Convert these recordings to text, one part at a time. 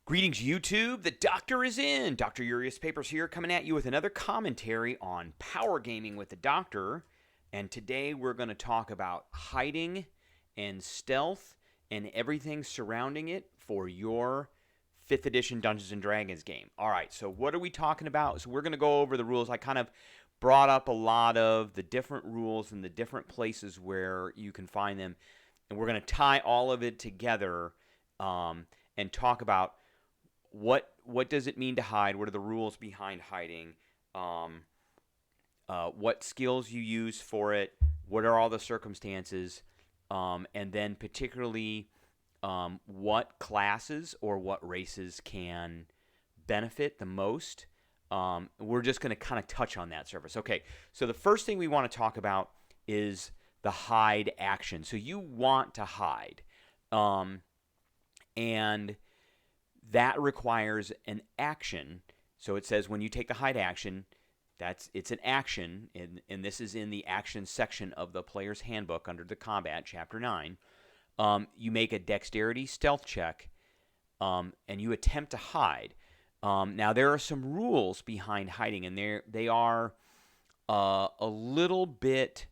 Greetings, YouTube. The Doctor is in. Dr. Urius Papers here, coming at you with another commentary on power gaming with the Doctor. And today we're going to talk about hiding and stealth and everything surrounding it for your 5th edition Dungeons & Dragons game. All right, so what are we talking about? So we're going to go over the rules. I kind of brought up a lot of the different rules and the different places where you can find them. And we're going to tie all of it together and talk about what does it mean to hide? What are the rules behind hiding? What skills you use for it? What are all the circumstances? And then particularly what classes or what races can benefit the most. We're just going to kind of touch on that surface. Okay, so the first thing we want to talk about is the hide action. So you want to hide. And that requires an action. So it says when you take the hide action, it's an action, and this is in the action section of the player's handbook under the combat, chapter 9. You make a dexterity stealth check, and you attempt to hide. Now there are some rules behind hiding, and they are a little bit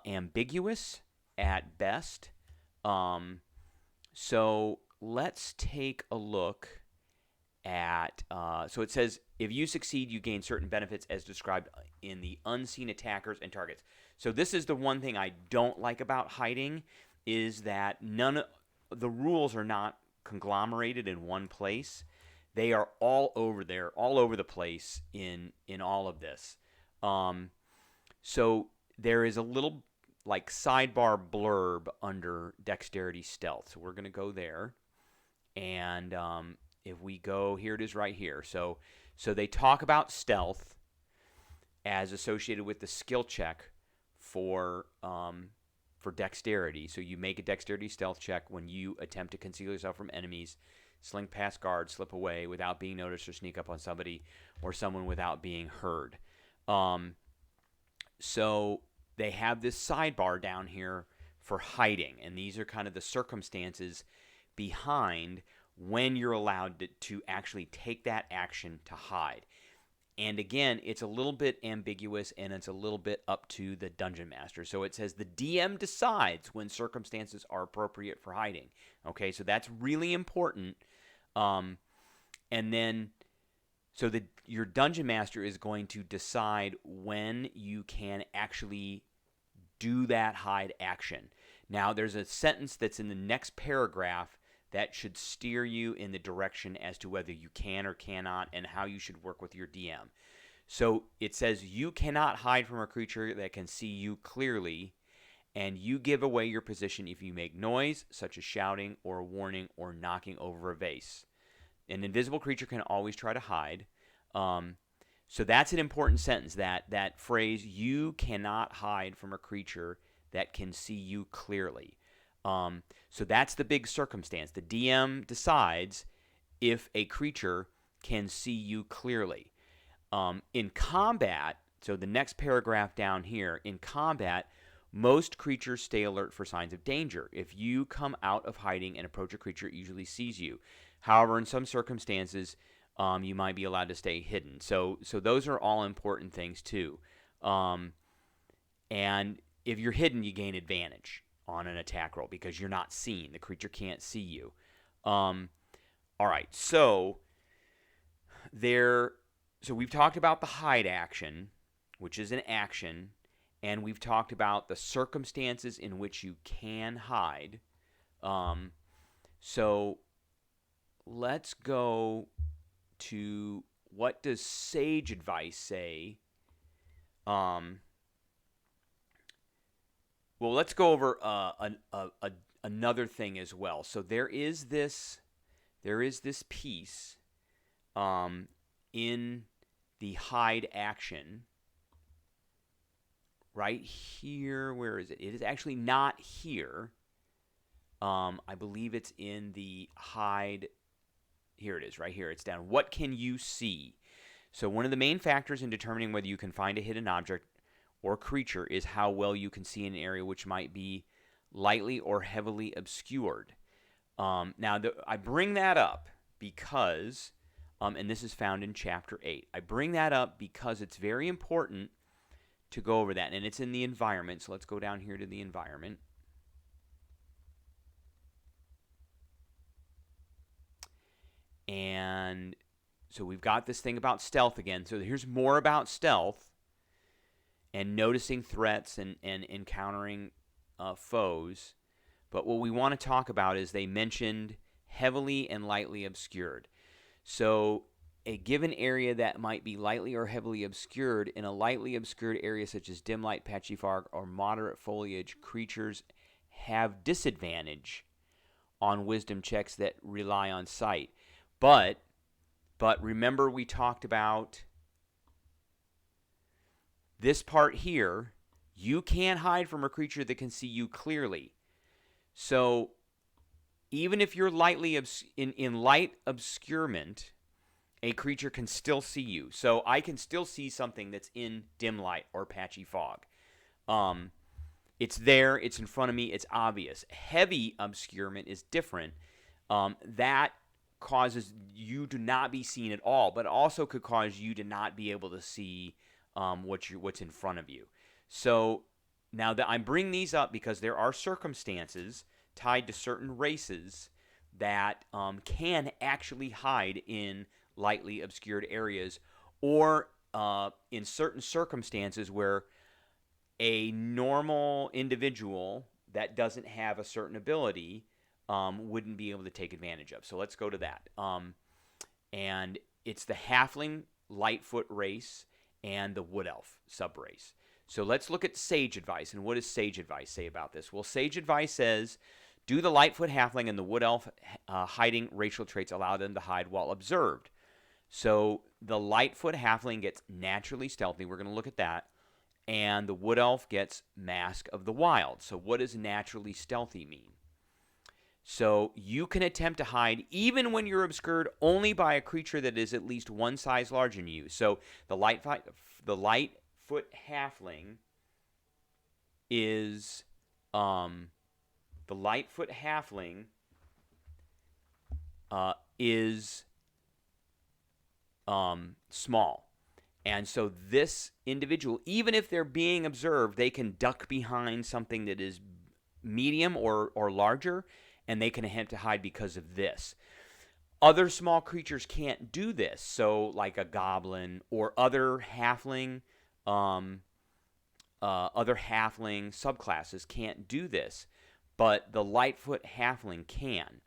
ambiguous at best. So let's take a look at, so it says, if you succeed, you gain certain benefits as described in the unseen attackers and targets. So this is the one thing I don't like about hiding, is that the rules are not conglomerated in one place. They are all over there, all over the place in all of this. So there is a little like sidebar blurb under dexterity stealth. So we're going to go there. And if we go, here it is right here. So they talk about stealth as associated with the skill check for dexterity. So you make a dexterity stealth check when you attempt to conceal yourself from enemies, slink past guards, slip away without being noticed, or sneak up on somebody or someone without being heard. So they have this sidebar down here for hiding, and these are kind of the circumstances behind when you're allowed to actually take that action to hide. And again, it's a little bit ambiguous, and it's a little bit up to the dungeon master. So it says the DM decides when circumstances are appropriate for hiding. Okay, so that's really important. And then, so your dungeon master is going to decide when you can actually do that hide action. Now, there's a sentence that's in the next paragraph that should steer you in the direction as to whether you can or cannot and how you should work with your DM. So it says you cannot hide from a creature that can see you clearly, and you give away your position if you make noise, such as shouting or a warning or knocking over a vase. An invisible creature can always try to hide. So that's an important sentence, that phrase, you cannot hide from a creature that can see you clearly. So that's the big circumstance. The DM decides if a creature can see you clearly. In combat, so the next paragraph down here, in combat, most creatures stay alert for signs of danger. If you come out of hiding and approach a creature, it usually sees you. However, in some circumstances, you might be allowed to stay hidden. So those are all important things too. And if you're hidden, you gain advantage on an attack roll because you're not seen. The creature can't see you. All right, so we've talked about the hide action, which is an action, and we've talked about the circumstances in which you can hide. So let's go to, what does sage advice say? Well, let's go over another thing as well. So there is this piece in the hide action right here. Where is it? It is actually not here. I believe it's in the hide. Here it is, right here. It's down. What can you see? So one of the main factors in determining whether you can find a hidden object or creature is how well you can see an area which might be lightly or heavily obscured. Now, I bring that up because, and this is found in Chapter 8. I bring that up because it's very important to go over that, and it's in the environment. So let's go down here to the environment. And so we've got this thing about stealth again. So here's more about stealth and noticing threats and encountering foes. But what we want to talk about is they mentioned heavily and lightly obscured. So a given area that might be lightly or heavily obscured, in a lightly obscured area such as dim light, patchy fog, or moderate foliage, creatures have disadvantage on wisdom checks that rely on sight. But remember, we talked about this part here. You can't hide from a creature that can see you clearly. So even if you're lightly in light obscurement, a creature can still see you. So I can still see something that's in dim light or patchy fog. It's there. It's in front of me. It's obvious. Heavy obscurement is different. That causes you to not be seen at all, but also could cause you to not be able to see what's in front of you. So now that I'm bringing these up because there are circumstances tied to certain races that can actually hide in lightly obscured areas, or in certain circumstances where a normal individual that doesn't have a certain ability wouldn't be able to take advantage of. So let's go to that. And it's the Halfling Lightfoot race and the Wood Elf subrace. So let's look at Sage Advice. And what does Sage Advice say about this? Well, Sage Advice says, do the Lightfoot Halfling and the Wood Elf hiding racial traits allow them to hide while observed? So the Lightfoot Halfling gets naturally stealthy. We're going to look at that. And the Wood Elf gets Mask of the Wild. So what does naturally stealthy mean? So you can attempt to hide even when you're obscured only by a creature that is at least one size larger than you. So the Lightfoot Halfling is small. And so this individual, even if they're being observed, they can duck behind something that is medium or larger, and they can attempt to hide because of this. Other small creatures can't do this. So like a goblin or other halfling subclasses can't do this. But the Lightfoot Halfling can.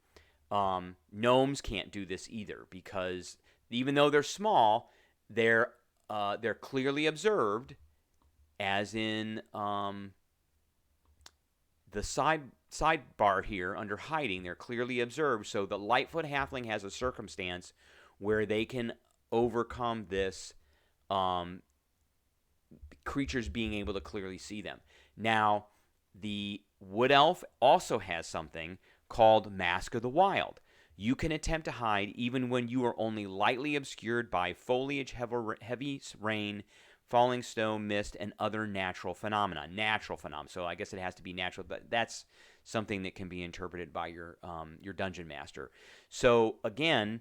Gnomes can't do this either, because even though they're small, they're clearly observed, as in the sidebar here under hiding. They're clearly observed. So the Lightfoot Halfling has a circumstance where they can overcome this creatures being able to clearly see them. Now, the Wood Elf also has something called Mask of the Wild. You can attempt to hide even when you are only lightly obscured by foliage, heavy rain, falling snow, mist, and other natural phenomena. So I guess it has to be natural, but that's something that can be interpreted by your dungeon master. So again,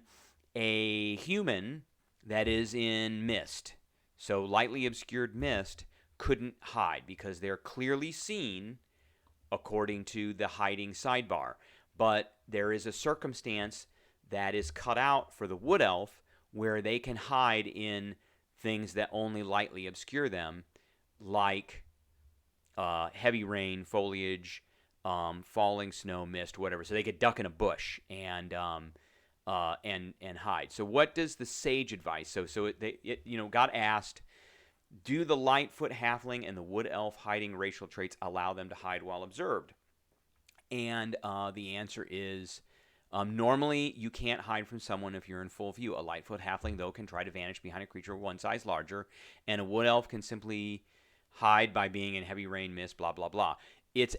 a human that is in mist, so lightly obscured mist, couldn't hide because they're clearly seen according to the hiding sidebar. But there is a circumstance that is cut out for the Wood Elf where they can hide in things that only lightly obscure them, like heavy rain, foliage, falling snow, mist, whatever. So they could duck in a bush and hide. So what does the Sage Advice? So it got asked, do the Lightfoot Halfling and the Wood Elf hiding racial traits allow them to hide while observed? And the answer is, normally you can't hide from someone if you're in full view. A Lightfoot Halfling, though, can try to vanish behind a creature one size larger, and a Wood Elf can simply hide by being in heavy rain, mist, blah, blah, blah. It's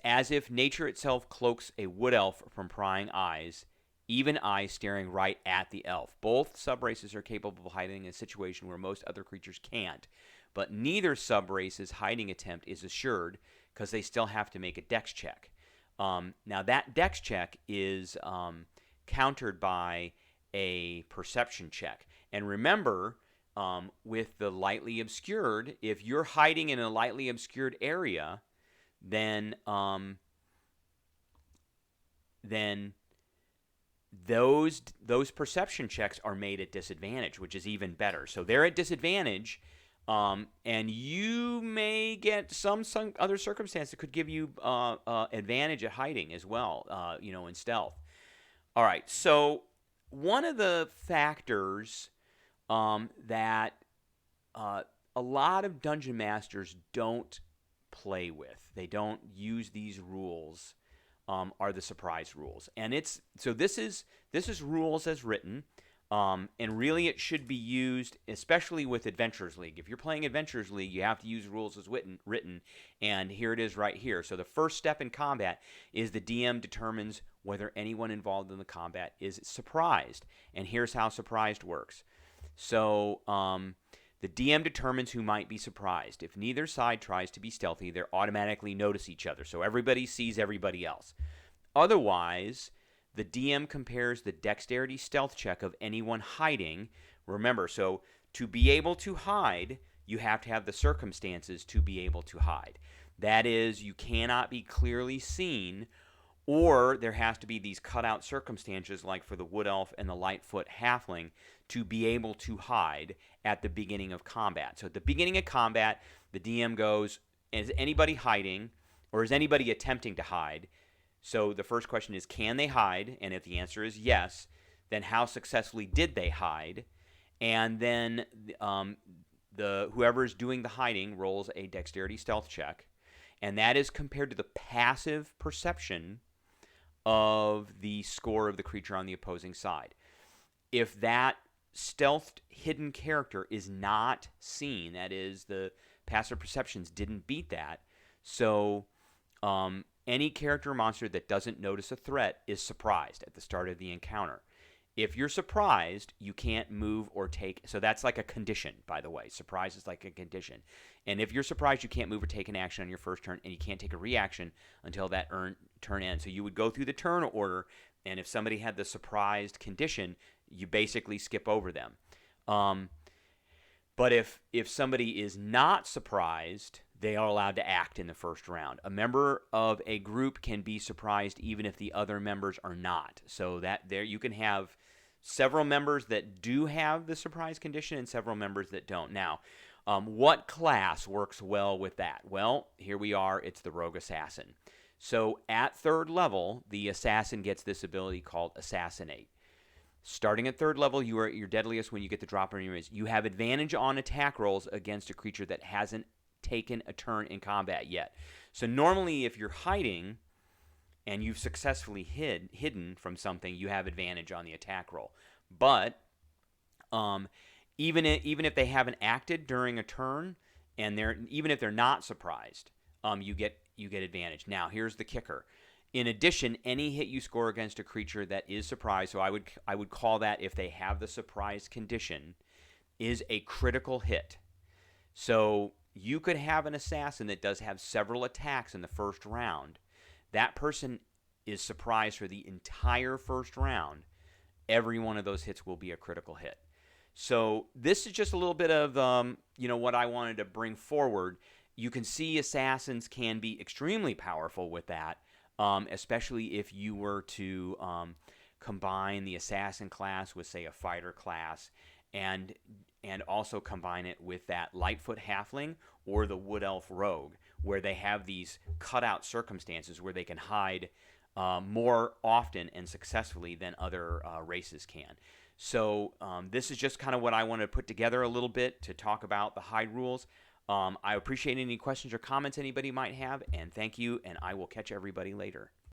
as if nature itself cloaks a Wood Elf from prying eyes, even eyes staring right at the elf. Both subraces are capable of hiding in a situation where most other creatures can't, but neither subrace's hiding attempt is assured because they still have to make a dex check. Now that dex check is countered by a perception check. And remember, with the lightly obscured, if you're hiding in a lightly obscured area, then those perception checks are made at disadvantage, which is even better. So they're at disadvantage, and you may get some other circumstance that could give you advantage at hiding as well, in stealth. All right, so one of the factors that a lot of dungeon masters don't play with, they don't use these rules, are the surprise rules. And this is rules as written, and really it should be used, especially with Adventurers League. If you're playing Adventurers League, you have to use rules as written, and here it is right here. So the first step in combat is the DM determines whether anyone involved in the combat is surprised. And here's how surprised works. So the DM determines who might be surprised. If neither side tries to be stealthy, they automatically notice each other. So everybody sees everybody else. Otherwise, the DM compares the dexterity stealth check of anyone hiding. Remember, so to be able to hide, you have to have the circumstances to be able to hide. That is, you cannot be clearly seen, or there has to be these cutout circumstances like for the Wood Elf and the Lightfoot Halfling to be able to hide at the beginning of combat. So at the beginning of combat, the DM goes, is anybody hiding, or is anybody attempting to hide? So the first question is, can they hide? And if the answer is yes, then how successfully did they hide? And then whoever is doing the hiding rolls a dexterity stealth check, and that is compared to the passive perception of the score of the creature on the opposing side. If that stealthed hidden character is not seen, that is, the passive perceptions didn't beat that, so any character or monster that doesn't notice a threat is surprised at the start of the encounter. If you're surprised, you can't move or take... So that's like a condition, by the way. Surprise is like a condition. And if you're surprised, you can't move or take an action on your first turn, and you can't take a reaction until that turn ends. So you would go through the turn order, and if somebody had the surprised condition, you basically skip over them. But if somebody is not surprised, they are allowed to act in the first round. A member of a group can be surprised even if the other members are not. So that there you can have several members that do have the surprise condition and several members that don't. Now, what class works well with that? Well, here we are. It's the Rogue Assassin. So at third level, the assassin gets this ability called Assassinate. Starting at third level, you are at your deadliest when you get the drop on your enemies. You have advantage on attack rolls against a creature that hasn't taken a turn in combat yet. So normally if you're hiding and you've successfully hidden from something, you have advantage on the attack roll. But even if they haven't acted during a turn, and even if they're not surprised, you get advantage. Now here's the kicker. In addition, any hit you score against a creature that is surprised, so I would call that, if they have the surprise condition, is a critical hit. So you could have an assassin that does have several attacks in the first round. That person is surprised for the entire first round. Every one of those hits will be a critical hit. So this is just a little bit of what I wanted to bring forward. You can see assassins can be extremely powerful with that, especially if you were to combine the assassin class with, say, a fighter class, and also combine it with that Lightfoot Halfling or the Wood Elf Rogue, where they have these cutout circumstances where they can hide more often and successfully than other races can. So this is just kind of what I want to put together a little bit to talk about the hide rules. I appreciate any questions or comments anybody might have, and thank you, and I will catch everybody later.